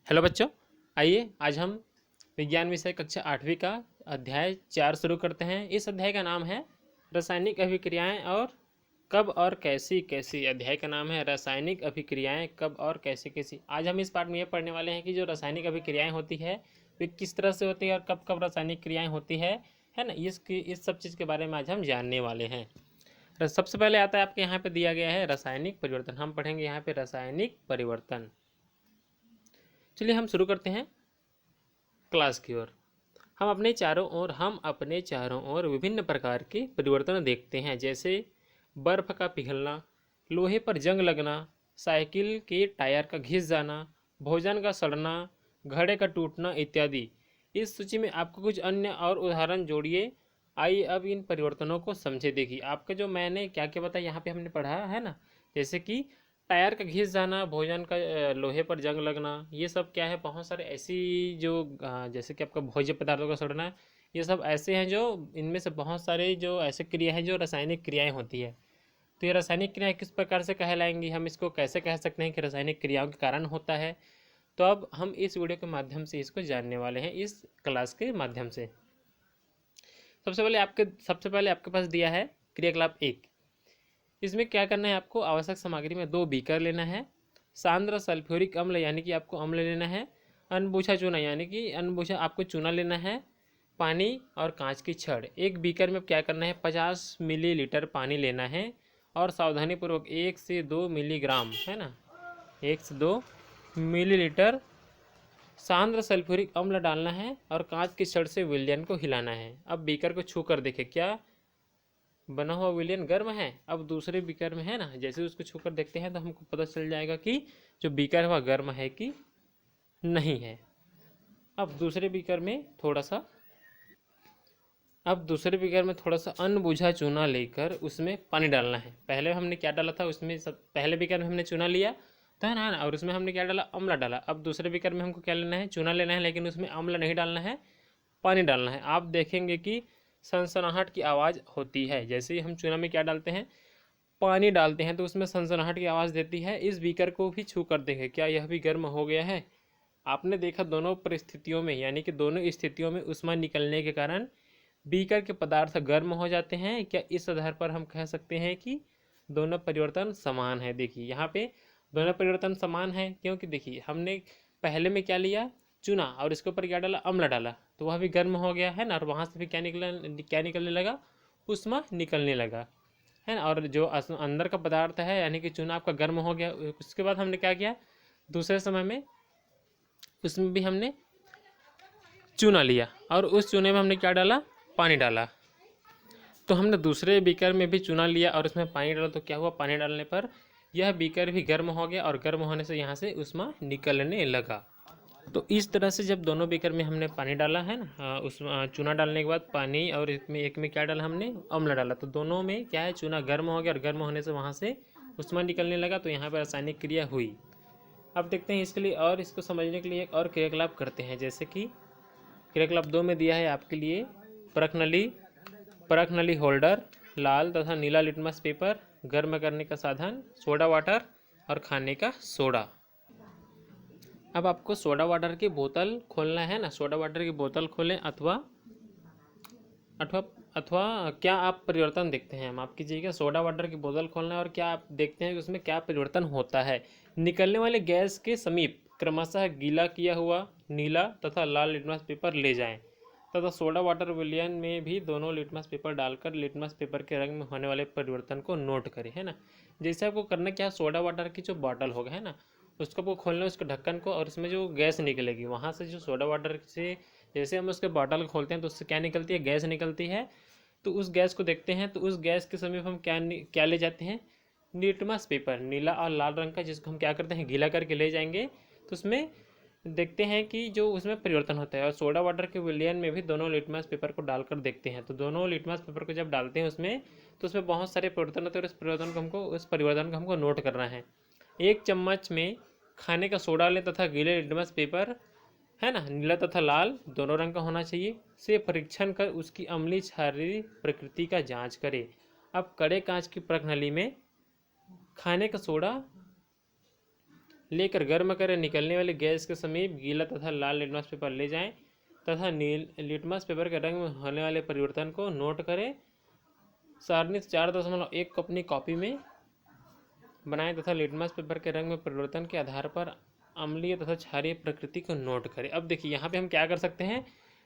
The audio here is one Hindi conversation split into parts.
हेलो बच्चों, आइए आज हम विज्ञान विषय कक्षा 8वीं का अध्याय 4 शुरू करते हैं। इस अध्याय का नाम है रासायनिक अभिक्रियाएं और कब और कैसी कैसी। अध्याय का नाम है रासायनिक अभिक्रियाएं कब और कैसी कैसी। आज हम इस पाठ में ये पढ़ने वाले हैं कि जो रासायनिक अभिक्रियाएं होती है वे किस तरह से होती है और कब कब रासायनिक क्रियाएं होती है ना। इस सब चीज़ के बारे में आज हम जानने वाले हैं। सबसे पहले आता है आपके यहाँ पे दिया गया है रासायनिक परिवर्तन। हम पढ़ेंगे यहाँ पे रासायनिक परिवर्तन। चलिए हम शुरू करते हैं क्लास की ओर। हम अपने चारों ओर विभिन्न प्रकार के परिवर्तन देखते हैं, जैसे बर्फ का पिघलना, लोहे पर जंग लगना, साइकिल के टायर का घिस जाना, भोजन का सड़ना, घड़े का टूटना इत्यादि। इस सूची में आपको कुछ अन्य और उदाहरण जोड़िए। आइए अब इन परिवर्तनों को समझे। देखिए आपका जो मैंने क्या क्या बताया यहाँ पे हमने पढ़ा है ना, जैसे कि टायर का घिस जाना, भोजन का लोहे पर जंग लगना, ये सब क्या है, बहुत सारे ऐसी जो जैसे कि आपका भोज्य पदार्थों का सड़ना, ये सब ऐसे हैं जो इनमें से बहुत सारे जो ऐसे क्रिया हैं जो रासायनिक क्रियाएं होती है। तो ये रासायनिक क्रियाएं किस प्रकार से कहलाएंगी, हम इसको कैसे कह सकते हैं कि रासायनिक क्रियाओं के कारण होता है। तो अब हम इस वीडियो के माध्यम से इसको जानने वाले हैं, इस क्लास के माध्यम से। सबसे पहले आपके पास दिया है क्रियाकलाप 1। इसमें क्या करना है, आपको आवश्यक सामग्री में 2 बीकर लेना है, सांद्र सल्फ्यूरिक अम्ल यानी कि आपको अम्ल लेना है, अनबूझा चूना यानी कि अनबूझा आपको चूना लेना है, पानी और कांच की छड़। एक बीकर में क्या करना है, 50 मिलीलीटर पानी लेना है और सावधानीपूर्वक 1 से 2 मिलीग्राम है ना, 1 से 2 मिलीलीटर सांद्र सल्फ्यूरिक अम्ल डालना है और कांच की छड़ से विलयन को हिलाना है। अब बीकर को छू कर देखें क्या बना हुआ विलयन गर्म है। अब दूसरे बीकर में है ना, जैसे उसको छूकर देखते हैं तो हमको पता चल जाएगा कि जो बीकर है वह गर्म है कि नहीं है। अब दूसरे बीकर में थोड़ा सा अनबुझा चूना लेकर उसमें पानी डालना है। पहले हमने क्या डाला था उसमें, सब पहले बीकर में हमने चूना लिया था ना, और उसमें हमने क्या डाला, अम्ल डाला। अब दूसरे बीकर में हमको क्या लेना है, चूना लेना है, लेकिन उसमें अम्ल नहीं डालना है, पानी डालना है। आप देखेंगे कि सनसनाहट की आवाज़ होती है। जैसे ही हम चूना में क्या डालते हैं, पानी डालते हैं, तो उसमें सनसनाहट की आवाज़ देती है। इस बीकर को भी छू कर देखें क्या यह भी गर्म हो गया है। आपने देखा दोनों परिस्थितियों में, यानी कि दोनों स्थितियों में ऊष्मा निकलने के कारण बीकर के पदार्थ गर्म हो जाते हैं। क्या इस आधार पर हम कह सकते हैं कि दोनों परिवर्तन समान है। देखिए यहाँ पे दोनों परिवर्तन समान है, क्योंकि देखिए हमने पहले में क्या लिया, चूना, और इसके ऊपर क्या डाला, अम्ल डाला, तो वह भी गर्म हो गया है ना, और वहाँ से भी क्या निकलने लगा, ऊष्मा निकलने लगा है ना। और जो अंदर का पदार्थ है यानी कि चूना आपका गर्म हो गया। उसके बाद हमने क्या किया, दूसरे समय में उसमें भी हमने चूना लिया और उस चूने में हमने क्या डाला, पानी डाला। तो हमने दूसरे बीकर में भी चूना लिया और उसमें पानी डाला, तो क्या हुआ, पानी डालने पर यह बीकर भी गर्म हो गया और गर्म होने से यहाँ से ऊष्मा निकलने लगा। तो इस तरह से जब दोनों बीकर में हमने पानी डाला है ना, उस चूना डालने के बाद पानी, और इसमें एक में क्या डाला हमने, अम्ल डाला, तो दोनों में क्या है, चूना गर्म हो गया और गर्म होने से वहाँ से ऊष्मा निकलने लगा। तो यहाँ पर रासायनिक क्रिया हुई। अब देखते हैं इसके लिए, और इसको समझने के लिए एक और क्रियाकलाप करते हैं। जैसे कि क्रियाकलाप 2 में दिया है आपके लिए परख नली होल्डर, लाल तथा नीला लिटमस पेपर, गर्म करने का साधन, सोडा वाटर और खाने का सोडा। अब आपको सोडा वाटर की बोतल खोलना है ना, सोडा वाटर की बोतल खोलें अथवा अथवा अथवा क्या आप परिवर्तन देखते हैं, माफ़ कीजिएगा, सोडा वाटर की बोतल खोलना है और क्या आप देखते हैं कि उसमें क्या परिवर्तन होता है। निकलने वाले गैस के समीप क्रमशः गीला किया हुआ नीला तथा लाल लिटमस पेपर ले जाएं तथा सोडा वाटर विलयन में भी दोनों लिटमस पेपर डालकर लिटमस पेपर के रंग में होने वाले परिवर्तन को नोट करें, है ना। जैसे आपको करना क्या, सोडा वाटर की जो बॉटल होगा है ना, उसको आपको खोलना है, उसके ढक्कन को, और इसमें जो गैस निकलेगी वहाँ से, जो सोडा वाटर से जैसे हम उसके बॉटल खोलते हैं तो उससे क्या निकलती है, गैस निकलती है। तो उस गैस को देखते हैं, तो उस गैस के समीप हम क्या ले जाते हैं, लिटमस पेपर, नीला और लाल रंग का, जिसको हम क्या करते हैं, गीला करके ले जाएंगे। तो उसमें देखते हैं कि जो उसमें परिवर्तन होता है। और सोडा वाटर के विलयन में भी दोनों लिटमस पेपर को डालकर देखते हैं। तो दोनों लिटमस पेपर को जब डालते हैं उसमें, तो उसमें बहुत सारे परिवर्तन होते हैं और उस परिवर्तन को हमको नोट करना है। 1 चम्मच में खाने का सोडा लें तथा गीले लिटमस पेपर है ना, नीला तथा लाल दोनों रंग का होना चाहिए, से परीक्षण कर उसकी अम्लीय क्षारीय प्रकृति का जांच करें। अब कड़े कांच की परख नली में खाने का सोडा लेकर गर्म करें, निकलने वाली गैस के समीप गीला तथा लाल लिटमस पेपर ले जाएं तथा लिटमस पेपर के रंग में होने वाले परिवर्तन को नोट करें। सारणी 4.1 अपनी कॉपी में बनाएं तथा लिटमस पेपर के रंग में परिवर्तन के आधार पर अम्लीय तथा क्षारीय प्रकृति को नोट करें। अब देखिए यहाँ पे हम क्या कर सकते हैं,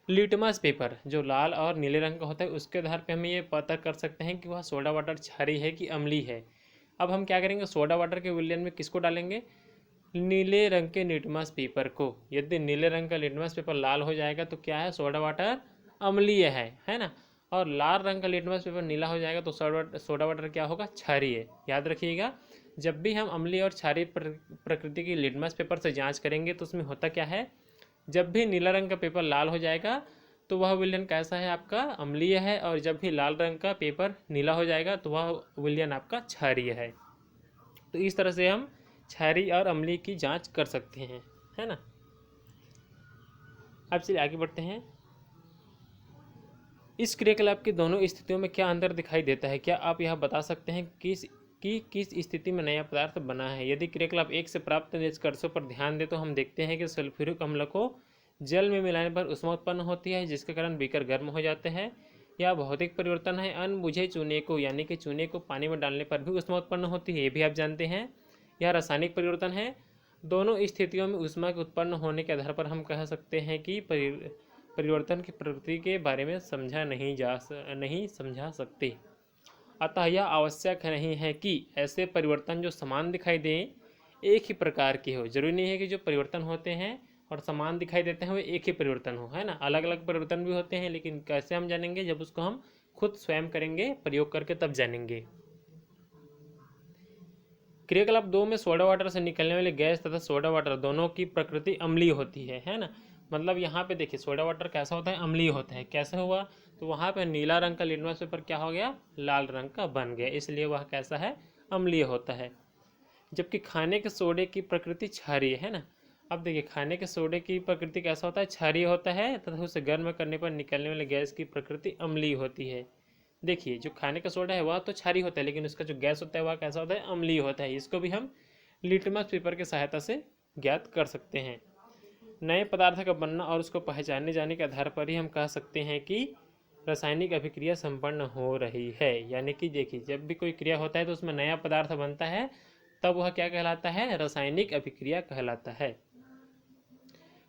लिटमस पेपर जो लाल और नीले रंग का होता है उसके आधार पे हम ये पता कर सकते हैं कि वह सोडा वाटर क्षारीय है कि अम्लीय है। अब हम क्या करेंगे, सोडा वाटर के विलयन में किसको डालेंगे, नीले रंग के लिटमस पेपर को। यदि नीले रंग का लिटमस पेपर लाल हो जाएगा तो क्या है, सोडा वाटर अम्लीय है ना। और लाल रंग का लिटमस पेपर नीला हो जाएगा तो सोडा वाटर क्या होगा, क्षारीय। याद रखिएगा, जब भी हम अम्लीय और क्षारीय प्रकृति की लिटमस पेपर से जांच करेंगे तो उसमें होता क्या है, जब भी नीला रंग का पेपर लाल हो जाएगा तो वह विलयन कैसा है आपका, अम्लीय है। और जब भी लाल रंग का पेपर नीला हो जाएगा तो वह विलयन आपका क्षारीय है। तो इस तरह से हम क्षारीय और अम्लीय की जांच कर सकते हैं, है ना। अब चलिए आगे बढ़ते हैं। इस क्रियाकलाप की दोनों स्थितियों में क्या अंतर दिखाई देता है, क्या आप यह बता सकते हैं किस स्थिति में नया पदार्थ बना है। यदि क्रियाकलाप 1 से प्राप्त निष्कर्षों पर ध्यान दें तो हम देखते हैं कि सल्फ्यूरिक अम्ल को जल में मिलाने पर ऊष्मा उत्पन्न होती है जिसके कारण बीकर गर्म हो जाते हैं। यह भौतिक परिवर्तन है। अनबुझे चूने को यानी कि चूने को पानी में डालने पर भी ऊष्मा उत्पन्न होती है, ये भी आप जानते हैं। यह रासायनिक परिवर्तन है। दोनों स्थितियों में ऊष्मा के उत्पन्न होने के आधार पर हम कह सकते हैं कि परिवर्तन की प्रकृति के बारे में नहीं समझा सकते। अतः यह आवश्यक नहीं है कि ऐसे परिवर्तन जो समान दिखाई दें एक ही प्रकार के हो। जरूरी नहीं है कि जो परिवर्तन होते हैं और समान दिखाई देते हैं वो एक ही परिवर्तन हो, है ना। अलग अलग परिवर्तन भी होते हैं, लेकिन कैसे हम जानेंगे, जब उसको हम खुद स्वयं करेंगे, प्रयोग करके तब जानेंगे। क्रियाकलाप 2 में सोडा वाटर से निकलने वाली गैस तथा सोडा वाटर दोनों की प्रकृति अम्लीय होती है ना। मतलब यहाँ पे देखिए सोडा वाटर कैसा होता है, अम्लीय होता है। कैसे हुआ, तो वहाँ पे नीला रंग का लिटमस पेपर क्या हो गया, लाल रंग का बन गया, इसलिए वह कैसा है, अम्लीय होता है। जबकि खाने के सोडे की प्रकृति क्षारीय है ना। अब देखिए खाने के सोडे की प्रकृति कैसा होता है, क्षारीय होता है तथा उसे गर्म करने पर निकलने वाली गैस की प्रकृति अम्लीय होती है। देखिए जो खाने का सोडा है वह तो क्षारीय होता है, लेकिन उसका जो गैस होता है वह कैसा होता है, अम्लीय होता है। इसको भी हम लिटमस पेपर की सहायता से ज्ञात कर सकते हैं। नए पदार्थ का बनना और उसको पहचाने जाने के आधार पर ही हम कह सकते हैं कि रासायनिक अभिक्रिया संपन्न हो रही है। यानी कि देखिए जब भी कोई क्रिया होता है तो उसमें नया पदार्थ बनता है, तब वह क्या कहलाता है, रासायनिक अभिक्रिया कहलाता है।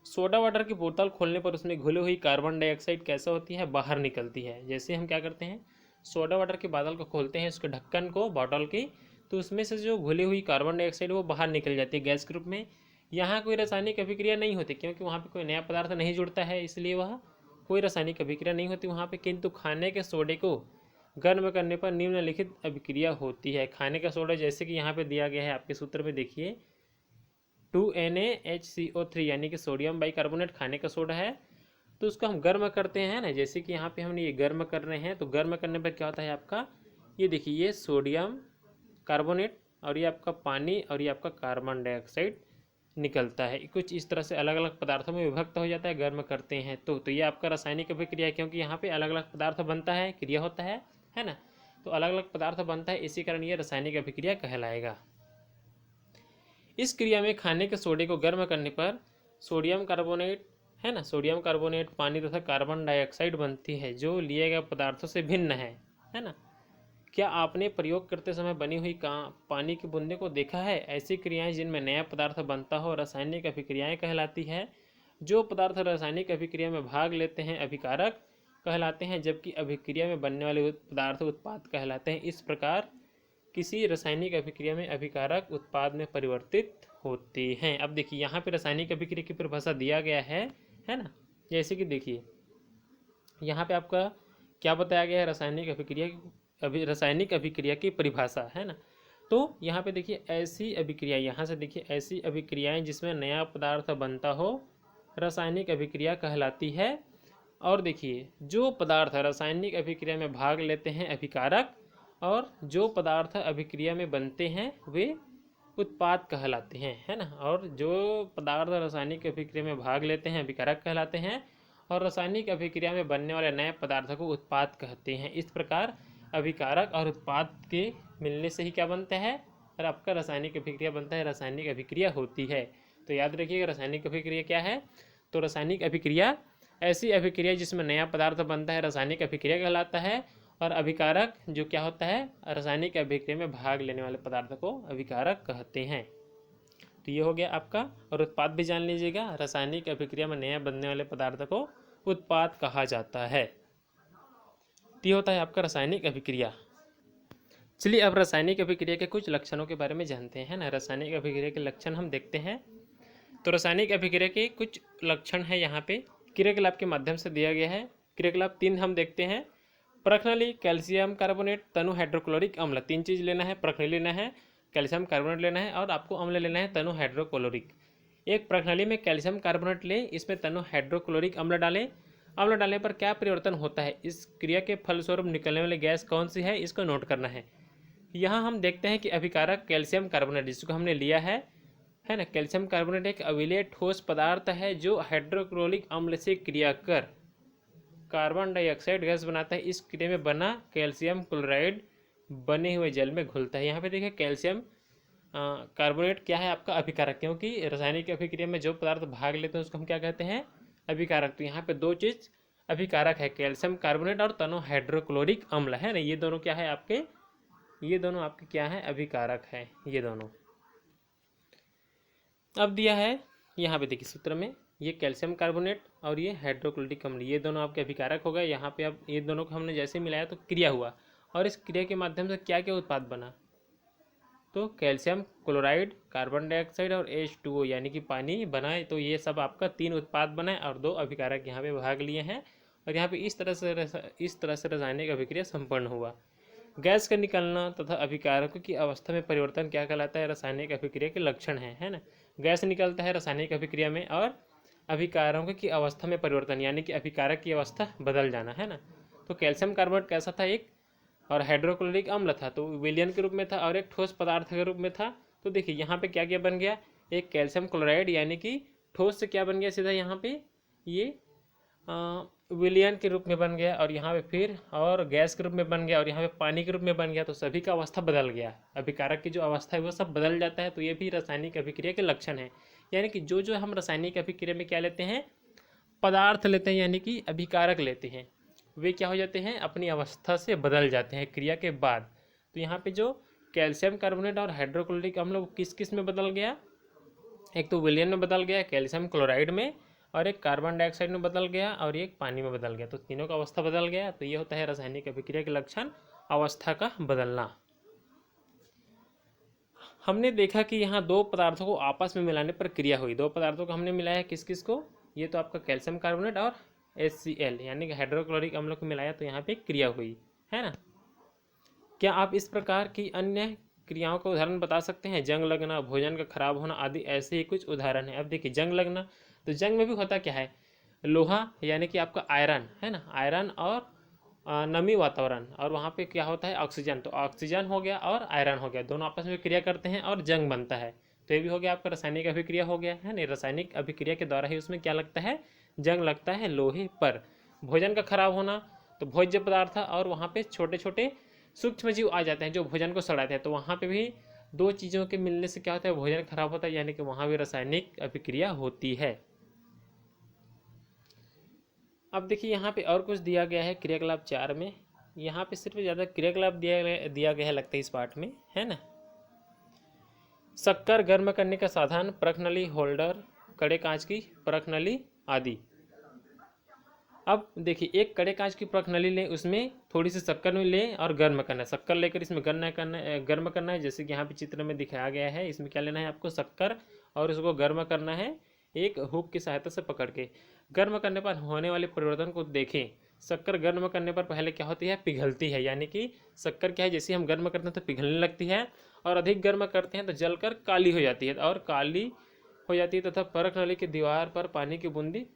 सोडा वाटर की बोतल खोलने पर उसमें घुली हुई कार्बन डाइऑक्साइड कैसे होती है, बाहर निकलती है। जैसे हम क्या करते हैं, सोडा वाटर की बोतल को खोलते हैं, उसके ढक्कन को बॉटल की, तो उसमें से जो घुली हुई कार्बन डाइऑक्साइड वो बाहर निकल जाती है गैस के रूप में। यहाँ कोई रासायनिक अभिक्रिया नहीं होती क्योंकि वहाँ पे कोई नया पदार्थ नहीं जुड़ता है, इसलिए वह कोई रासायनिक अभिक्रिया नहीं होती वहाँ पे। किंतु खाने के सोडे को गर्म करने पर निम्नलिखित अभिक्रिया होती है। खाने का सोडा जैसे कि यहाँ पे दिया गया है आपके सूत्र में देखिए 2NaHCO3 यानी कि सोडियम बाइकार्बोनेट खाने का सोडा है, तो उसको हम गर्म करते हैं ना। जैसे कि यहाँ पे हमने ये गर्म कर रहे हैं, तो गर्म करने पर क्या होता है आपका, ये देखिए ये सोडियम कार्बोनेट और ये आपका पानी और ये आपका कार्बन डाइऑक्साइड निकलता है। कुछ इस तरह से अलग अलग पदार्थों में विभक्त हो जाता है गर्म करते हैं तो ये आपका रासायनिक अभिक्रिया है, क्योंकि यहाँ पे अलग अलग पदार्थ बनता है, क्रिया होता है ना। तो अलग अलग पदार्थ बनता है, इसी कारण ये रासायनिक अभिक्रिया कहलाएगा। इस क्रिया में खाने के सोडे को गर्म करने पर सोडियम कार्बोनेट है ना, सोडियम कार्बोनेट, पानी तथा कार्बन डाइऑक्साइड बनती है जो लिए गए पदार्थों से भिन्न है ना। क्या आपने प्रयोग करते समय बनी हुई पानी की बूंदे को देखा है। ऐसी क्रियाएं जिनमें नया पदार्थ बनता हो रासायनिक अभिक्रियाएं कहलाती है। जो पदार्थ रासायनिक अभिक्रिया में भाग लेते हैं अभिकारक कहलाते हैं, जबकि अभिक्रिया में बनने वाले पदार्थ उत्पाद कहलाते हैं। इस प्रकार किसी रासायनिक अभिक्रिया में अभिकारक उत्पाद में परिवर्तित होते हैं। अब देखिए यहाँ पे रासायनिक अभिक्रिया की परिभाषा दिया गया है ना। जैसे कि देखिए यहाँ पे आपका क्या बताया गया है, रासायनिक अभिक्रिया की परिभाषा है ना। तो यहाँ पे देखिए ऐसी अभिक्रिया, यहाँ से देखिए ऐसी अभिक्रियाएं जिसमें नया पदार्थ बनता हो रासायनिक अभिक्रिया कहलाती है। और देखिए जो पदार्थ रासायनिक अभिक्रिया में भाग लेते हैं अभिकारक, और जो पदार्थ अभिक्रिया में बनते हैं वे उत्पाद कहलाते हैं, है ना। और जो पदार्थ रासायनिक अभिक्रिया में भाग लेते हैं अभिकारक कहलाते हैं, और रासायनिक अभिक्रिया में बनने वाले नए पदार्थों को उत्पाद कहते हैं। इस प्रकार अभिकारक और उत्पाद के मिलने से ही क्या बनता है, और आपका रासायनिक अभिक्रिया बनता है, रासायनिक अभिक्रिया होती है। तो याद रखिएगा रासायनिक अभिक्रिया क्या है। तो रासायनिक अभिक्रिया ऐसी अभिक्रिया जिसमें नया पदार्थ बनता है रासायनिक अभिक्रिया कहलाता है। और अभिकारक जो क्या होता है, रासायनिक अभिक्रिया में भाग लेने वाले पदार्थ को अभिकारक कहते हैं। तो ये हो गया आपका। और उत्पाद भी जान लीजिएगा, रासायनिक अभिक्रिया में नया बनने वाले पदार्थ को उत्पाद कहा जाता है। तो ये होता है आपका रासायनिक अभिक्रिया। चलिए अब रासायनिक अभिक्रिया के कुछ लक्षणों के बारे में जानते हैं ना। रासायनिक अभिक्रिया के लक्षण हम देखते हैं। तो रासायनिक अभिक्रिया के कुछ लक्षण है यहाँ पे क्रियाकलाप के माध्यम से दिया गया है। क्रियाकलाप 3 हम देखते हैं। प्रखनली, कैल्शियम कार्बोनेट, तनु हाइड्रोक्लोरिक अम्ल। 3 चीज़ लेना है, प्रखनली लेना है, कैल्शियम कार्बोनेट लेना है और आपको अम्ल लेना है तनु हाइड्रोक्लोरिक। एक प्रखनली में कैल्शियम कार्बोनेट ले, इसमें तनु हाइड्रोक्लोरिक अम्ल डालें। अम्ल डालने पर क्या परिवर्तन होता है, इस क्रिया के फलस्वरूप निकलने वाली गैस कौन सी है, इसको नोट करना है। यहाँ हम देखते हैं कि अभिकारक कैल्शियम कार्बोनेट जिसको हमने लिया है ना। कैल्शियम कार्बोनेट एक अम्लीय ठोस पदार्थ है जो हाइड्रोक्लोरिक अम्ल से क्रिया कर कार्बन डाइऑक्साइड गैस बनाता है। इस क्रिया में बना कैल्शियम क्लोराइड बने हुए जल में घुलता है। यहाँ पे देखिए कैल्शियम कार्बोनेट क्या है आपका अभिकारक, क्योंकि रासायनिक अभिक्रिया में जो पदार्थ भाग लेते हैं उसको हम क्या कहते हैं, अभिकारक। तो यहाँ पे 2 चीज़ अभिकारक है, कैल्शियम कार्बोनेट और तनु हाइड्रोक्लोरिक अम्ल है ना। ये दोनों क्या है आपके, ये दोनों आपके क्या है, अभिकारक है ये दोनों। अब दिया है यहाँ पे देखिए सूत्र में, ये कैल्शियम कार्बोनेट और ये हाइड्रोक्लोरिक अम्ल, ये दोनों आपके अभिकारक हो गए। यहाँ पे अब ये दोनों को हमने जैसे मिलाया तो क्रिया हुआ, और इस क्रिया के माध्यम से क्या क्या उत्पाद बना, तो कैल्शियम क्लोराइड, कार्बन डाइऑक्साइड और H2O यानी कि पानी बनाए। तो ये सब आपका 3 उत्पाद बनाए और 2 अभिकारक यहाँ पे भाग लिए हैं। और यहाँ पे इस तरह से रासायनिक अभिक्रिया संपन्न हुआ। गैस का निकलना तथा अभिकारकों की अवस्था में परिवर्तन क्या कहलाता है, रासायनिक अभिक्रिया के लक्षण है ना। गैस निकलता है रासायनिक अभिक्रिया में और अभिकारकों की अवस्था में परिवर्तन यानी कि अभिकारक की अवस्था बदल जाना है ना। तो कैल्शियम कार्बोनेट कैसा था, एक और हाइड्रोक्लोरिक अम्ल था तो विलयन के रूप में था और एक ठोस पदार्थ के रूप में था। तो देखिए यहाँ पे क्या क्या बन गया, एक कैल्शियम क्लोराइड यानी कि ठोस से क्या बन गया सीधा यहाँ पे ये विलयन के रूप में बन गया, और यहाँ पे फिर और गैस के रूप में बन गया, और यहाँ पे पानी के रूप में बन गया। तो सभी का अवस्था बदल गया, अभिकारक की जो अवस्था है वो सब बदल जाता है। तो ये भी रासायनिक अभिक्रिया के लक्षण है। यानी कि जो हम रासायनिक अभिक्रिया में क्या लेते हैं, पदार्थ लेते हैं यानी कि अभिकारक लेते हैं, वे क्या हो जाते हैं, अपनी अवस्था से बदल जाते हैं क्रिया के बाद। तो यहाँ पे जो कैल्शियम कार्बोनेट और हाइड्रोक्लोरिक अम्ल वो किस किस में बदल गया, एक तो विलयन में बदल गया, कैल्शियम क्लोराइड में, और एक कार्बन डाइऑक्साइड में बदल गया, और एक पानी में बदल गया। तो तीनों का अवस्था बदल गया। तो ये होता है रासायनिक अभिक्रिया के लक्षण, अवस्था का बदलना। हमने देखा कि यहाँ 2 पदार्थों को आपस में मिलाने पर क्रिया हुई। 2 पदार्थों को हमने मिलाया किस किस को, ये तो आपका कैल्शियम कार्बोनेट और HCl यानी कि हाइड्रोक्लोरिक अम्ल को मिलाया तो यहाँ पे क्रिया हुई है ना। क्या आप इस प्रकार की अन्य क्रियाओं का उदाहरण बता सकते हैं, जंग लगना, भोजन का खराब होना आदि ऐसे ही कुछ उदाहरण है। अब देखिए जंग लगना, तो जंग में भी होता क्या है, लोहा यानी कि आपका आयरन है ना, आयरन और नमी वातावरण, और वहाँ पे क्या होता है ऑक्सीजन, तो ऑक्सीजन हो गया और आयरन हो गया, दोनों आपस में क्रिया करते हैं और जंग बनता है। तो ये भी हो गया आपका रासायनिक अभिक्रिया हो गया है ना। रासायनिक अभिक्रिया के द्वारा ही उसमें क्या लगता है, जंग लगता है लोहे पर। भोजन का खराब होना, तो भोज्य पदार्थ और वहाँ पे छोटे छोटे सूक्ष्म जीव आ जाते हैं जो भोजन को सड़ाते हैं। तो वहाँ पे भी 2 चीज़ों के मिलने से क्या होता है, भोजन खराब होता है, यानी कि वहाँ भी रासायनिक अभिक्रिया होती है। अब देखिए यहाँ पे और कुछ दिया गया है क्रियाकलाप 4 में। यहाँ पे सिर्फ ज़्यादा क्रियाकलाप दिया गया है लगता है इस पार्ट में है ना। शक्कर गर्म करने का साधन, प्रखनली, होल्डर, कड़े कांच की प्रखनली आदि। अब देखिए एक कड़े कांच की प्रखनली लें, उसमें थोड़ी सी शक्कर में लें और गर्म करना है। शक्कर लेकर इसमें गर्म करना है, जैसे कि यहाँ पे चित्र में दिखाया गया है। इसमें क्या लेना है आपको, शक्कर, और उसको गर्म करना है एक हुक की सहायता से पकड़ के। गर्म करने पर होने वाले परिवर्तन को देखें। शक्कर गर्म करने पर पहले क्या होती है, पिघलती है, यानी कि शक्कर क्या है, जैसे हम गर्म करते हैं तो पिघलने लगती है, और अधिक गर्म करते हैं तो जलकर काली हो जाती है, और काली हो जाती है तथा प्रखनली की दीवार पर पानी की बूंदी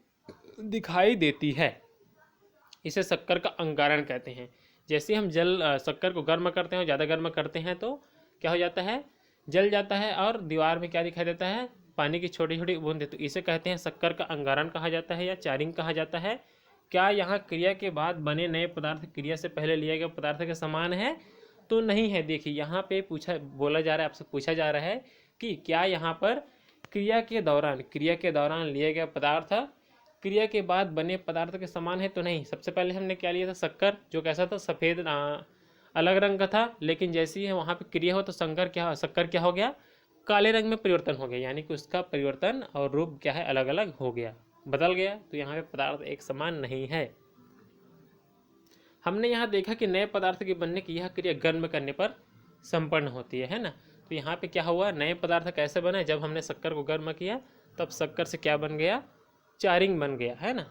दिखाई देती है। इसे शक्कर का अंगारण कहते हैं। जैसे हम शक्कर को गर्म करते हैं, ज़्यादा गर्म करते हैं तो क्या हो जाता है, जल जाता है, और दीवार में क्या दिखाई देता है, पानी की छोटी छोटी बूंदें। तो इसे कहते हैं शक्कर का अंगारण कहा जाता है या चारिंग कहा जाता है। क्या यहाँ क्रिया के बाद बने नए पदार्थ क्रिया से पहले लिए गए पदार्थ के समान है, तो नहीं है। देखिए यहाँ पे बोला जा रहा है, आपसे पूछा जा रहा है कि क्या यहाँ पर क्रिया के दौरान लिया गया पदार्थ क्रिया के बाद बने पदार्थ के समान है तो नहीं। सबसे पहले हमने क्या लिया था, शक्कर, जो कैसा था, सफ़ेद अलग रंग का था, लेकिन जैसे ही वहाँ पे क्रिया हो तो शक्कर क्या हो गया, काले रंग में परिवर्तन हो गया, यानी कि उसका परिवर्तन और रूप क्या है, अलग अलग हो गया, बदल गया। तो यहाँ पे पदार्थ एक समान नहीं है। हमने यहाँ देखा कि नए पदार्थ के बनने की यह क्रिया गर्म करने पर संपन्न होती है ना। तो यहाँ पे क्या हुआ, नए पदार्थ कैसे बने, जब हमने शक्कर को गर्म किया तब शक्कर से क्या बन गया, चारिंग बन गया, है ना।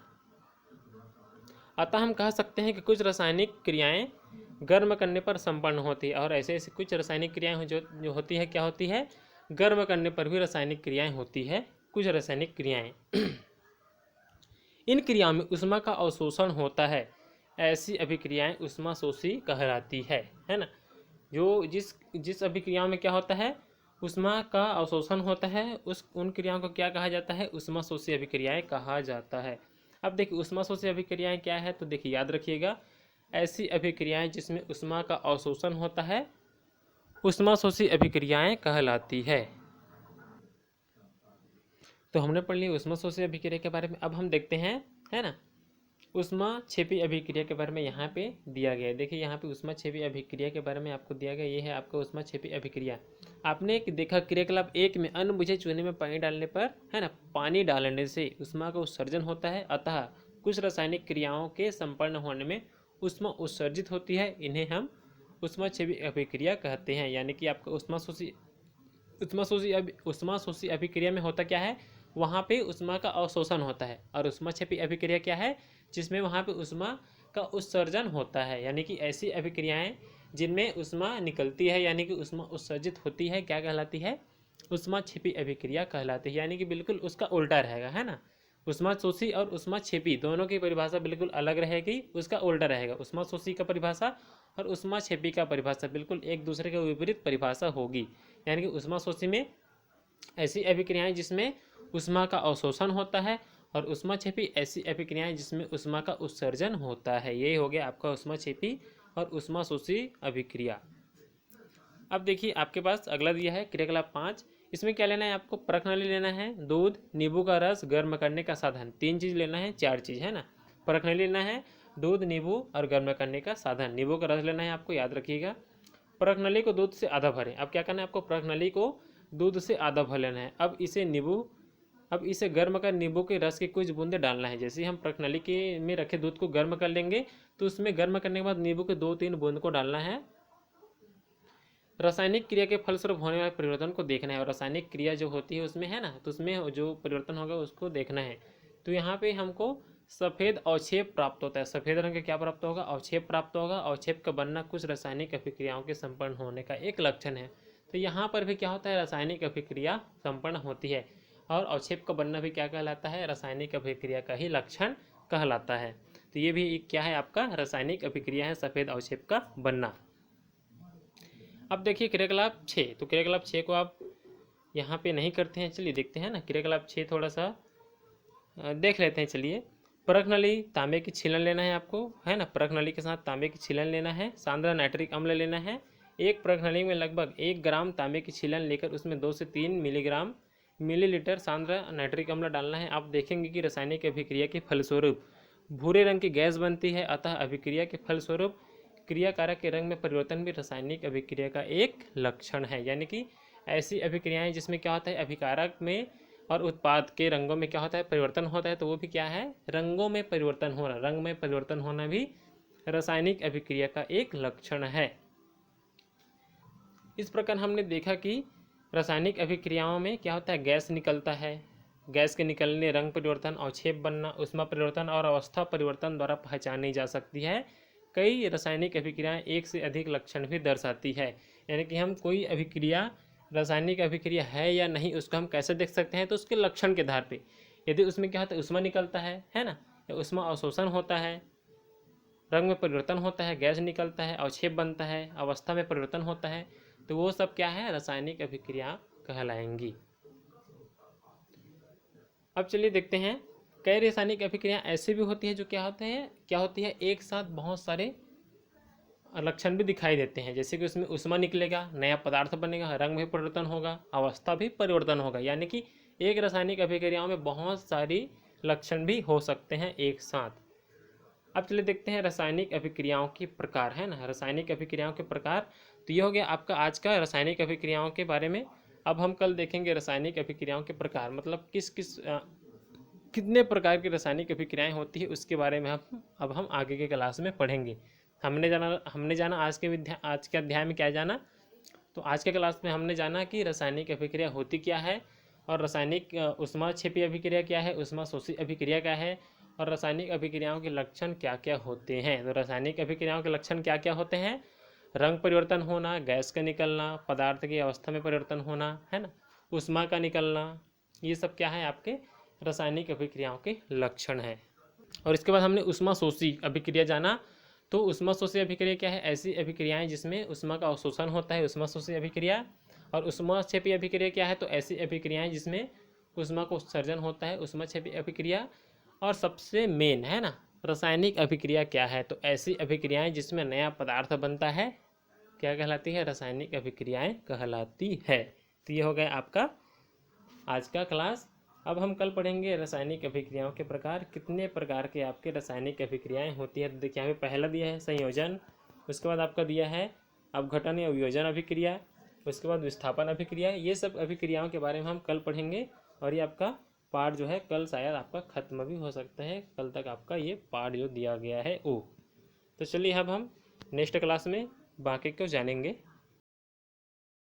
अतः हम कह सकते हैं कि कुछ रासायनिक क्रियाएं गर्म करने पर संपन्न होती है, और ऐसे ऐसे कुछ रासायनिक क्रियाएं जो होती है, क्या होती है, गर्म करने पर भी रासायनिक क्रियाएं होती है, कुछ रासायनिक क्रियाएं। इन क्रियाओं में ऊष्मा का अवशोषण होता है, ऐसी अभिक्रियाएं ऊष्मा शोषी कहलाती है ना। जो जिस अभिक्रियाओं में क्या होता है, ऊष्मा का अवशोषण होता है, उन क्रियाओं को क्या कहा जाता है, ऊष्मा शोषी अभिक्रियाएं कहा जाता है। अब देखिए ऊष्मा शोषी अभिक्रियाएं क्या है, तो देखिए याद रखिएगा, ऐसी अभिक्रियाएं जिसमें ऊष्मा का अवशोषण होता है ऊष्मा शोषी अभिक्रियाएं कहलाती है। तो हमने पढ़ लिया ऊष्मा शोषी अभिक्रिया के बारे में। अब हम देखते हैं, है ना, ऊष्मा क्षेपी अभिक्रिया के बारे में यहाँ पे दिया गया है। देखिए यहाँ पे ऊष्मा क्षेपी अभिक्रिया के बारे में आपको दिया गया, ये है आपका ऊष्मा क्षेपी अभिक्रिया। आपने देखा क्रियाकलाप 1 में अनबुझे चूने में पानी डालने पर, है ना, पानी डालने से ऊष्मा का उत्सर्जन होता है, अतः कुछ रासायनिक क्रियाओं के संपन्न होने में ऊष्मा उत्सर्जित होती है, इन्हें हम ऊष्मा क्षेपी अभिक्रिया कहते हैं। यानी कि आपका ऊष्मा शोषी अभिक्रिया में होता क्या है, वहाँ पे ऊष्मा का अवशोषण होता है, और ऊष्मा क्षेपी अभिक्रिया क्या है, जिसमें वहाँ पे ऊष्मा का उत्सर्जन होता है। यानी कि ऐसी अभिक्रियाएं जिनमें ऊष्मा निकलती है, यानी कि ऊष्मा उत्सर्जित होती है, क्या कहलाती है, ऊष्मा क्षेपी अभिक्रिया कहलाती है। यानी कि बिल्कुल उसका उल्टा रहेगा, है ना। ऊष्मा शोषी और ऊष्मा क्षेपी दोनों की परिभाषा बिल्कुल अलग रहेगी, उसका उल्टा रहेगा। ऊष्मा शोषी का परिभाषा और ऊष्मा क्षेपी का परिभाषा बिल्कुल एक दूसरे के विपरीत परिभाषा होगी। यानी कि ऊष्मा शोषी में ऐसी अभिक्रियाएं जिसमें ऊष्मा का अवशोषण होता है, और ऊष्मा क्षेपी ऐसी अभिक्रियाएं जिसमें ऊष्मा का उत्सर्जन होता है। ये हो गया आपका ऊष्मा क्षेपी और ऊष्मा शोषी अभिक्रिया। अब देखिए आपके पास अगला दिया है क्रियाकलाप 5। इसमें क्या लेना है आपको, परखनली लेना है, दूध, नींबू का रस, गर्म करने का साधन, 3 चीज़ लेना है, 4 चीज़, है ना। परखनली लेना है, दूध, नींबू और गर्म करने का साधन। नींबू का रस लेना है आपको, याद रखिएगा। परखनली को दूध से आधा भरें। अब क्या करना है आपको, परखनली को दूध से आधा भर लेना है। अब इसे गर्म कर नींबू के रस की कुछ बूंदे डालना है। जैसे ही हम परखनली के में रखे दूध को गर्म कर लेंगे तो उसमें गर्म करने के बाद नींबू के 2-3 बूंद को डालना है। रासायनिक क्रिया के फलस्वरूप होने वाले परिवर्तन को देखना है, और रासायनिक क्रिया जो होती है उसमें, है ना, तो उसमें जो परिवर्तन होगा उसको देखना है। तो यहाँ पे हमको सफ़ेद अवक्षेप प्राप्त होता है। सफ़ेद रंग का क्या प्राप्त होगा, अवक्षेप प्राप्त होगा। अवक्षेप का बनना कुछ रासायनिक अभिक्रियाओं के संपन्न होने का एक लक्षण है। तो यहाँ पर भी क्या होता है, रासायनिक अभिक्रिया संपन्न होती है, और अवक्षेप का बनना भी क्या कहलाता है, रासायनिक अभिक्रिया का ही लक्षण कहलाता है। तो ये भी क्या है आपका, रासायनिक अभिक्रिया है, सफ़ेद अवक्षेप का बनना। अब देखिए क्रियाकलाप 6। तो क्रियाकलाप 6 को आप यहाँ पे नहीं करते हैं, चलिए देखते हैं ना। क्रियाकलाप 6 थोड़ा सा देख लेते हैं, चलिए। परखनली, तांबे की छीलन लेना है आपको, है ना। परखनली के साथ तांबे की छीलन लेना है। सांद्र नाइट्रिक अम्ल लेना है। एक परखनली में लगभग 1 ग्राम तांबे की छीलन लेकर उसमें 2 से 3 मिलीलीटर सांद्र नाइट्रिक अम्ल डालना है। आप देखेंगे कि रासायनिक अभिक्रिया के फलस्वरूप भूरे रंग की गैस बनती है, अतः अभिक्रिया के फलस्वरूप क्रियाकारक के रंग में परिवर्तन भी रासायनिक अभिक्रिया का एक लक्षण है। यानी कि ऐसी अभिक्रियाएं जिसमें क्या होता है, अभिकारक में और उत्पाद के रंगों में क्या होता है, परिवर्तन होता है, तो वो भी क्या है, रंगों में परिवर्तन होना। रंग में परिवर्तन होना भी रासायनिक अभिक्रिया का एक लक्षण है। इस प्रकार हमने देखा कि रासायनिक अभिक्रियाओं में क्या होता है, गैस निकलता है, गैस के निकलने, रंग परिवर्तन, अवक्षेप बनना, ऊष्मा परिवर्तन और अवस्था परिवर्तन द्वारा पहचानी जा सकती है। कई रासायनिक अभिक्रियाएं एक से अधिक लक्षण भी दर्शाती है। यानी कि हम कोई अभिक्रिया रासायनिक अभिक्रिया है या नहीं, उसको हम कैसे देख सकते हैं, तो उसके लक्षण के आधार पे। यदि उसमें क्या होता है, ऊष्मा निकलता है ना, या ऊष्मा अवशोषण होता है, रंग में परिवर्तन होता है, गैस निकलता है, अवक्षेप बनता है, अवस्था में परिवर्तन होता है, तो वो सब क्या है, रासायनिक अभिक्रिया कहलाएंगी। अब चलिए देखते हैं, कई रासायनिक अभिक्रिया ऐसी भी होती है जो क्या होती है, एक साथ बहुत सारे लक्षण भी दिखाई देते हैं, जैसे कि उसमें ऊष्मा निकलेगा, नया पदार्थ बनेगा, रंग में परिवर्तन होगा, अवस्था भी परिवर्तन होगा। यानी कि एक रासायनिक अभिक्रियाओं में बहुत सारी लक्षण भी हो सकते हैं एक साथ। अब चलिए देखते हैं रासायनिक अभिक्रियाओं के प्रकार, है ना, रासायनिक अभिक्रियाओं के प्रकार। तो ये हो गया आपका आज का रासायनिक अभिक्रियाओं के बारे में। अब हम कल देखेंगे रासायनिक अभिक्रियाओं के प्रकार, मतलब कितने प्रकार की रासायनिक अभिक्रियाएं होती है उसके बारे में हम आगे के क्लास में पढ़ेंगे। हमने जाना आज के अध्याय में क्या जाना। तो आज के क्लास में हमने जाना कि रासायनिक अभिक्रिया होती क्या है, और रासायनिक ऊष्माक्षेपी अभिक्रिया क्या है, ऊष्माशोषी अभिक्रिया क्या है, और रासायनिक अभिक्रियाओं के लक्षण क्या क्या होते हैं। तो रासायनिक अभिक्रियाओं के लक्षण क्या क्या होते हैं? रंग परिवर्तन होना, गैस का निकलना, पदार्थ की अवस्था में परिवर्तन होना, है ना, ऊष्मा का निकलना, ये सब क्या है आपके रासायनिक अभिक्रियाओं के लक्षण है। और इसके बाद हमने ऊष्माशोषी अभिक्रिया जाना। तो ऊष्माशोषी अभिक्रिया क्या है? ऐसी अभिक्रियाएं जिसमें ऊष्मा का अवशोषण होता है, ऊष्माशोषी अभिक्रिया। और ऊष्माक्षेपी अभिक्रिया क्या है? तो ऐसी अभिक्रियाएं जिसमें ऊष्मा का उत्सर्जन होता है, ऊष्माक्षेपी अभिक्रिया। और सबसे मेन है ना रासायनिक अभिक्रिया क्या है? तो ऐसी अभिक्रियाएं जिसमें नया पदार्थ बनता है, क्या कहलाती है? रासायनिक अभिक्रियाएं कहलाती है। तो ये हो गया आपका आज का क्लास। अब हम कल पढ़ेंगे रासायनिक अभिक्रियाओं के प्रकार। कितने प्रकार के आपके रासायनिक अभिक्रियाएं होती है? तो देखिए यहाँ पे पहला दिया है संयोजन, उसके बाद आपका दिया है अपघटन या वियोजन अभिक्रिया, उसके बाद विस्थापन अभिक्रिया। ये सब अभिक्रियाओं के बारे में हम कल पढ़ेंगे। और ये आपका पार्ट जो है कल शायद आपका खत्म भी हो सकता है, कल तक आपका ये पार्ट जो दिया गया है वो। तो चलिए अब हम नेक्स्ट क्लास में बाकी को जानेंगे।